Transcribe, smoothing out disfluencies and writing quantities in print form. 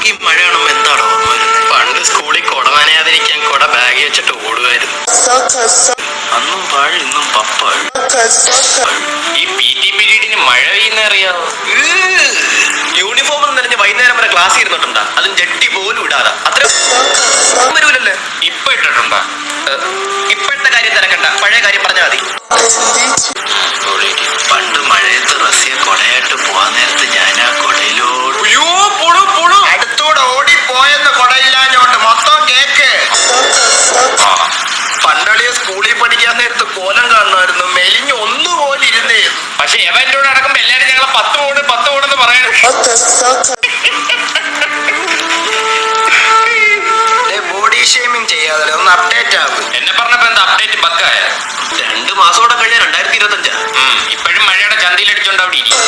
നിനക്ക് ഈ മഴ കാണുമ്പോ എന്താണോ ഓർമ്മ വരുന്നത്? പണ്ട് സ്കൂളിൽ കുട നനയാതിരിക്കാൻ കുട ബാഗ് വെച്ചിട്ട് ഓടുമായിരുന്നു. അന്നും പാഴ് ഇന്നും പപ്പാഴ്. ഈ PT പീരീഡിന് മഴ പെയ്യുന്ന അറിയാവോ? യൂണിഫോം നനഞ്ഞ് വൈകുന്നേരം വരെ ക്ലാസ് ഇരുന്നിട്ടുണ്ടാ? അതും ജട്ടി പോലും ഇടാതെ. അത്ര വരൂലല്ലേ? ഇപ്പൊ ഇട്ടിട്ടുണ്ടാ? ഇപ്പോഴത്തെ കാര്യം തിരക്കണ്ട, പഴയ കാര്യം പറഞ്ഞാൽ മതി. പണ്ട് മഴയത്ത് റസിയ കൊടയായിട്ട് പോവാൻ നേരത്ത് ഞാൻ ആ കൊടയിലോട് അടുത്തൂടെ ഓടിപ്പോയെന്ന് കൊടയില്ലാഞ്ഞോണ്ട് മൊത്തം കേക്ക്. പണ്ടളിയെ സ്കൂളിൽ പഠിക്കാൻ നേരത്ത് കോലം കാണുമായിരുന്നു, മെലിഞ്ഞ് ഒന്നുപോലെ ഇരുന്നേ. പക്ഷെ എവന്റെ കൂടെ നടക്കുമ്പോ എല്ലാരും ഞങ്ങളെ 10 പോണെന്ന് പറയണം. ബോഡി ഷേമിങ് ചെയ്യാതെ ഒന്ന് അപ്ഡേറ്റ് ആകും. എന്നെ പറഞ്ഞപ്പോ എന്താ അപ്ഡേറ്റ് ബക്കായ? 2 മാസോടെ കഴിഞ്ഞ 2025. ഇപ്പോഴും മഴയുടെ ചന്തിയിലടിച്ചോണ്ട് അവിടെ ഇരിക്കും.